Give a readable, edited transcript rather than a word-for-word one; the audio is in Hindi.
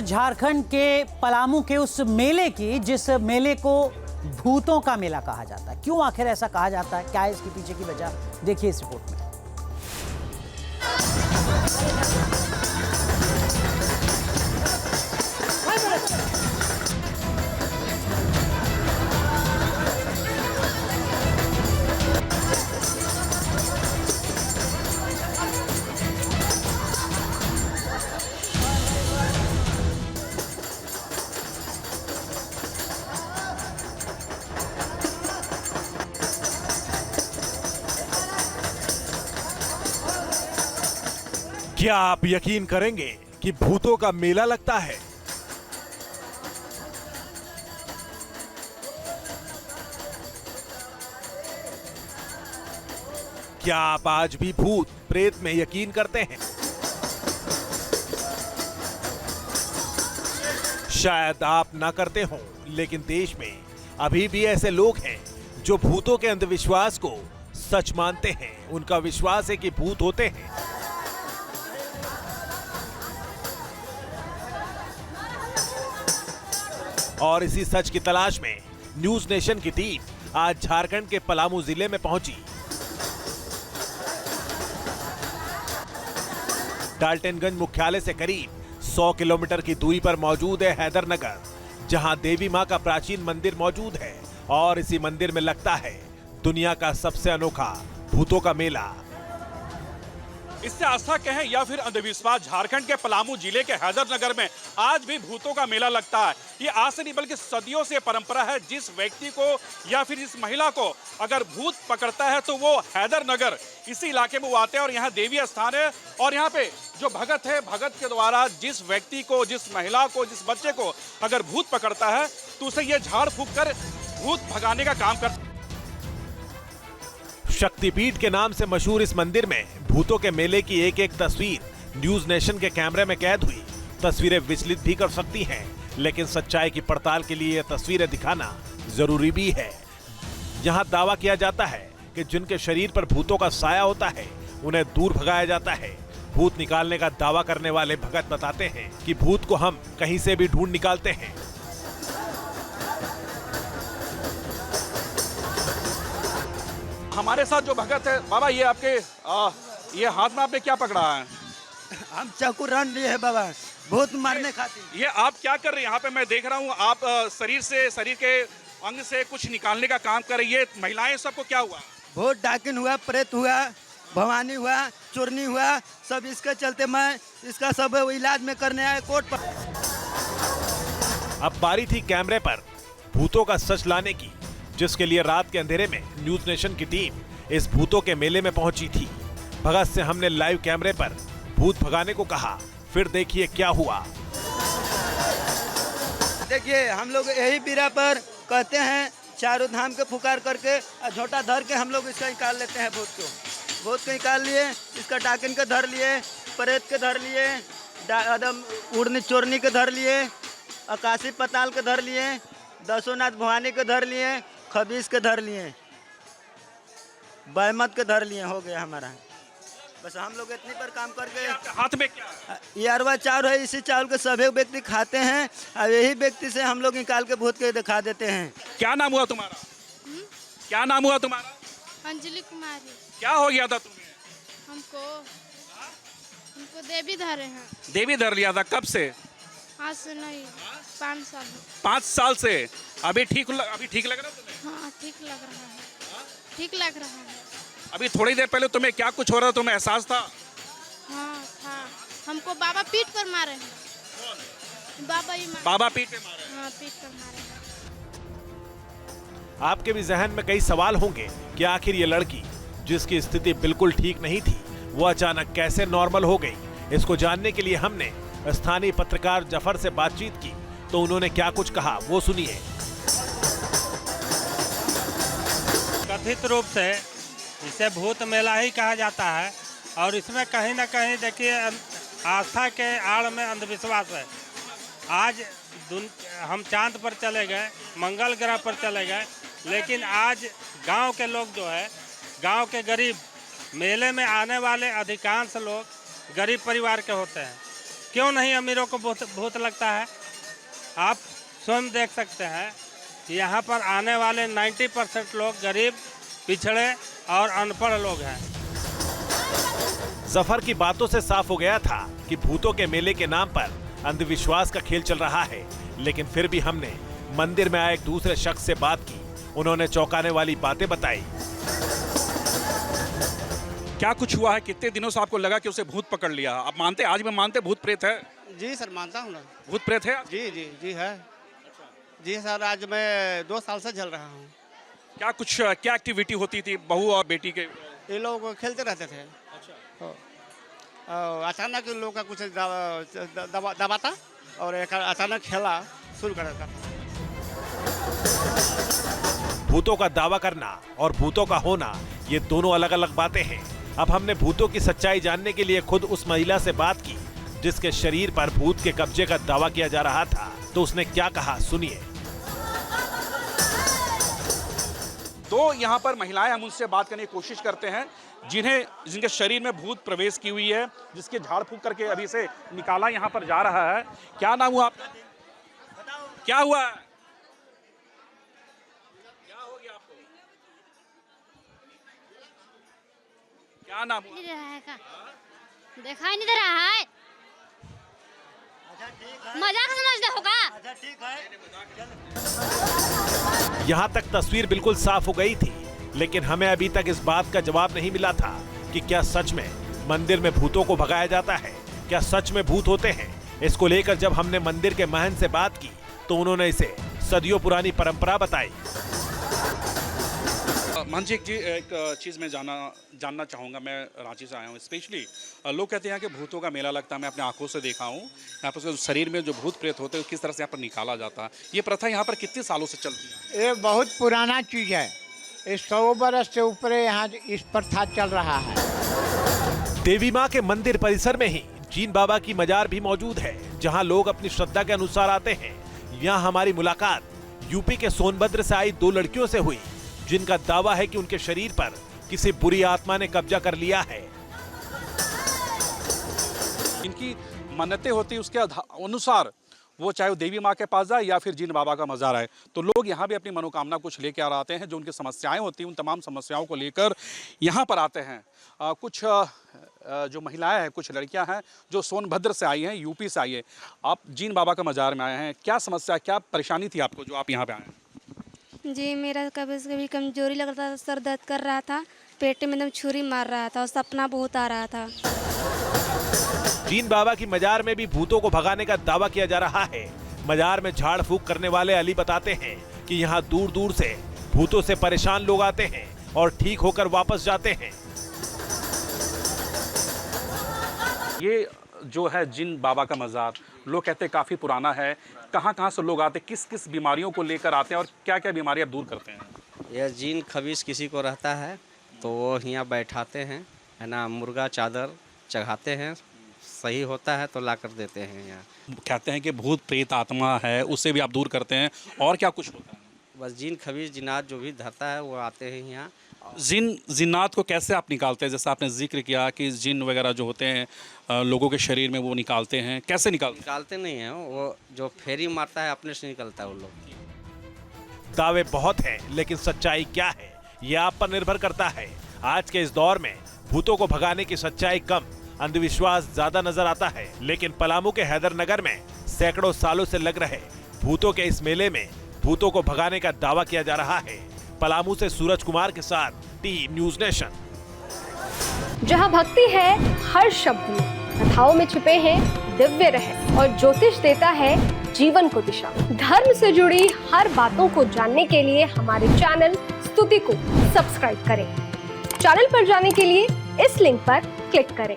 झारखंड के पलामू के उस मेले की जिस मेले को भूतों का मेला कहा जाता है। क्यों आखिर ऐसा कहा जाता है, क्या है इसके पीछे की वजह, देखिए इस रिपोर्ट में। क्या आप यकीन करेंगे कि भूतों का मेला लगता है? क्या आप आज भी भूत प्रेत में यकीन करते हैं? शायद आप ना करते हों, लेकिन देश में अभी भी ऐसे लोग हैं जो भूतों के अंधविश्वास को सच मानते हैं। उनका विश्वास है कि भूत होते हैं। और इसी सच की तलाश में न्यूज नेशन की टीम आज झारखंड के पलामू जिले में पहुंची। डाल्टनगंज मुख्यालय से करीब 100 किलोमीटर की दूरी पर मौजूद है हैदरनगर, जहां देवी मां का प्राचीन मंदिर मौजूद है। और इसी मंदिर में लगता है दुनिया का सबसे अनोखा भूतों का मेला। इससे आस्था कहें या फिर अंधविश्वास, झारखंड के पलामू जिले के हैदरनगर में आज भी भूतों का मेला लगता है। ये आज से नहीं बल्कि सदियों से परंपरा है। जिस व्यक्ति को या फिर जिस महिला को अगर भूत पकड़ता है तो वो हैदरनगर इसी इलाके में वो आते हैं और यहाँ देवी स्थान है। और यहाँ पे जो भगत है, भगत के द्वारा जिस व्यक्ति को, जिस महिला को, जिस बच्चे को अगर भूत पकड़ता है तो उसे ये झाड़ फूंक कर भूत भगाने का काम करता है। शक्तिपीठ के नाम से मशहूर इस मंदिर में भूतों के मेले की एक एक तस्वीर न्यूज नेशन के कैमरे में कैद हुई। तस्वीरें विचलित भी कर सकती हैं, लेकिन सच्चाई की पड़ताल के लिए यह तस्वीरें दिखाना जरूरी भी है। यहाँ दावा किया जाता है कि जिनके शरीर पर भूतों का साया होता है उन्हें दूर भगाया जाता है। भूत निकालने का दावा करने वाले भगत बताते हैं कि भूत को हम कहीं से भी ढूंढ निकालते हैं। हमारे साथ जो भगत है, बाबा ये आपके ये हाथ में आपने क्या पकड़ा है? हम चाकू रन लिए है बाबा, भूत मारने खातिर। ये आप क्या कर रहे हैं? यहाँ पे मैं देख रहा हूँ आप शरीर के अंग से कुछ निकालने का काम कर रही है। महिलाएं सबको क्या हुआ? भूत डाकिन हुआ, प्रेत हुआ, भवानी हुआ, चोरनी हुआ, सब इसके चलते मैं इसका सब इलाज में करने आया कोर्ट पर। अब बारी थी कैमरे पर भूतों का सच लाने की, जिसके लिए रात के अंधेरे में न्यूज नेशन की टीम इस भूतों के मेले में पहुंची थी। भगत से हमने लाइव कैमरे पर भूत भगाने को कहा, फिर देखिए क्या हुआ। देखिए हम लोग यही बीरा पर कहते हैं, चारों धाम के पुकार करके झोटा धर के हम लोग इसका निकाल लेते हैं। भूत को निकाल लिए, इसका डाकिन के धर लिए, प्रेत के धर लिए, एकदम उड़नी चोरनी के धर लिए, आकाशी पताल के धर लिए, दसों नाथ भवानी के धर लिए, खबीस के धर लिए, बैमत के धर लिए। हो गया हमारा। बस हम लोग इतनी पर काम करके। हाथ में क्या? ये अरवा चावल है, इसी चावल के सभी व्यक्ति खाते हैं और यही व्यक्ति से हम लोग निकाल के भूत के दिखा देते हैं। क्या नाम हुआ तुम्हारा? क्या नाम हुआ तुम्हारा? अंजलि कुमारी। क्या हो गया था तुम्हें? हमको देवी धरे हैं। देवी धर लिया था? कब से? आज से नहीं, 5 साल। 5 साल से? अभी ठीक लग रहा है तुम्हें? हाँ ठीक लग रहा है, ठीक लग रहा है। अभी थोड़ी देर पहले तुम्हें क्या कुछ हो रहा था, तुम्हें एहसास था? हाँ था। हमको बाबा पीठ पर मारे हैं। बाबा पीठ पे मारे? हाँ पीठ पर मारे हैं। आपके भी जहन में कई सवाल होंगे कि आखिर ये लड़की जिसकी स्थिति बिल्कुल ठीक नहीं थी वो अचानक कैसे नॉर्मल हो गई। इसको जानने के लिए हमने स्थानीय पत्रकार जफर से बातचीत की, तो उन्होंने क्या कुछ कहा वो सुनिए। कथित रूप से इसे भूत मेला ही कहा जाता है और इसमें कहीं ना कहीं देखिए आस्था के आड़ में अंधविश्वास है। आज हम चांद पर चले गए, मंगल ग्रह पर चले गए, लेकिन आज गांव के लोग जो है, गांव के गरीब, मेले में आने वाले अधिकांश लोग गरीब परिवार के होते हैं। क्यों नहीं अमीरों को भूत लगता है? आप स्वयं देख सकते हैं कि यहाँ पर आने वाले 90% लोग गरीब, पिछड़े और अनपढ़ लोग हैं। जफर की बातों से साफ हो गया था कि भूतों के मेले के नाम पर अंधविश्वास का खेल चल रहा है, लेकिन फिर भी हमने मंदिर में आए एक दूसरे शख्स से बात की। उन्होंने चौंकाने वाली बातें बताई। क्या कुछ हुआ है? कितने दिनों से आपको लगा कि उसे भूत पकड़ लिया? आप मानते, आज भी मानते भूत प्रेत है? जी सर, मानता हूँ ना। भूत प्रेत है? जी जी जी है। जी सर, आज मैं 2 साल से झेल रहा हूँ। क्या एक्टिविटी होती थी बहू और बेटी के? ये लोग खेलते रहते थे। अचानक इन लोग का कुछ दबाता और एक अचानक खेला शुरू कर देता। भूतों का दावा करना और भूतों का होना, ये दोनों अलग अलग बातें हैं। अब हमने भूतों की सच्चाई जानने के लिए खुद उस महिला से बात की जिसके शरीर पर भूत के कब्जे का दावा किया जा रहा था। तो उसने क्या कहा, सुनिए। तो यहाँ पर महिलाएं, हम उनसे बात करने की कोशिश करते हैं जिनके शरीर में भूत प्रवेश की हुई है, जिसके झाड़ फूक करके अभी से निकाला यहाँ पर जा रहा है। क्या नाम हुआ आपका? क्या हुआ? क्या हो गया आपको? क्या नाम हुआ? देखा ही नहीं दे रहा है। मजाक समझते होगा। यहाँ तक तस्वीर बिल्कुल साफ हो गई थी, लेकिन हमें अभी तक इस बात का जवाब नहीं मिला था कि क्या सच में मंदिर में भूतों को भगाया जाता है, क्या सच में भूत होते हैं। इसको लेकर जब हमने मंदिर के महंत से बात की तो उन्होंने इसे सदियों पुरानी परंपरा बताई। महंत जी, एक चीज़ मैं जानना चाहूँगा। मैं रांची से आया हूँ स्पेशली। लोग कहते हैं कि भूतों का मेला लगता है। मैं अपने आंखों से देखा हूँ यहाँ पर शरीर में जो भूत प्रेत होते हैं किस तरह से यहाँ पर निकाला जाता है। ये प्रथा यहाँ पर कितने सालों से चलती है? ये बहुत पुराना चीज़ है। 100 बरस से ऊपर यहाँ इस प्रथा चल रहा है। देवी माँ के मंदिर परिसर में ही जीन बाबा की मजार भी मौजूद है, जहाँ लोग अपनी श्रद्धा के अनुसार आते हैं। यहाँ हमारी मुलाकात यूपी के सोनभद्र से आई 2 लड़कियों से हुई जिनका दावा है कि उनके शरीर पर किसी बुरी आत्मा ने कब्जा कर लिया है। इनकी मन्नतें होती उसके अनुसार वो चाहे वो देवी माँ के पास जाए या फिर जिन बाबा का मज़ार है, तो लोग यहाँ भी अपनी मनोकामना कुछ लेकर आ आते हैं। जो उनकी समस्याएं होती हैं उन तमाम समस्याओं को लेकर यहाँ पर आते हैं। कुछ जो महिलाएं हैं, कुछ लड़कियां हैं जो सोनभद्र से आई हैं, यूपी से आई है। आप जिन बाबा का मज़ार में आए हैं, क्या समस्या, क्या परेशानी थी आपको जो आप यहाँ पे आए हैं? जी, मेरा कभी कभी कमजोरी लग रहा था, सर दर्द कर रहा था, पेट में एकदम छुरी मार रहा था और सपना बहुत आ रहा था। जीन बाबा की मजार में भी भूतों को भगाने का दावा किया जा रहा है। मजार में झाड़ फूक करने वाले अली बताते हैं कि यहाँ दूर दूर से भूतों से परेशान लोग आते हैं और ठीक होकर वापस जाते हैं। ये जो है जिन बाबा का मज़ार, लोग कहते हैं काफ़ी पुराना है। कहाँ से लोग आते, किस किस बीमारियों को लेकर आते हैं और क्या क्या बीमारियाँ दूर करते हैं? यह जिन खबीस किसी को रहता है तो वो यहाँ बैठाते हैं, है ना, मुर्गा चादर चढ़ाते हैं, सही होता है तो ला कर देते हैं। यहाँ कहते हैं कि भूत प्रेत आत्मा है, उससे भी आप दूर करते हैं। और क्या कुछ होता है? बस जिन खबीस जिनात जो भी धरता है वो आते हैं यहाँ। जिन्नात को कैसे आप निकालते हैं? जैसा आपने जिक्र किया कि जिन वगैरह जो होते हैं लोगों के शरीर में, वो निकालते हैं, कैसे निकालते नहीं हैं, वो जो फेरी मारता है अपने से निकलता है वो लोग। दावे बहुत हैं, लेकिन सच्चाई क्या है ये आप पर निर्भर करता है। आज के इस दौर में भूतों को भगाने की सच्चाई कम, अंधविश्वास ज्यादा नजर आता है। लेकिन पलामू के हैदरनगर में सैकड़ों सालों से लग रहे भूतों के इस मेले में भूतों को भगाने का दावा किया जा रहा है। पलामू से सूरज कुमार के साथ टी न्यूज़ नेशन। जहां भक्ति है हर शब्द में, कथाओं में छुपे हैं दिव्य रहस्य और ज्योतिष देता है जीवन को दिशा। धर्म से जुड़ी हर बातों को जानने के लिए हमारे चैनल स्तुति को सब्सक्राइब करें। चैनल पर जाने के लिए इस लिंक पर क्लिक करें।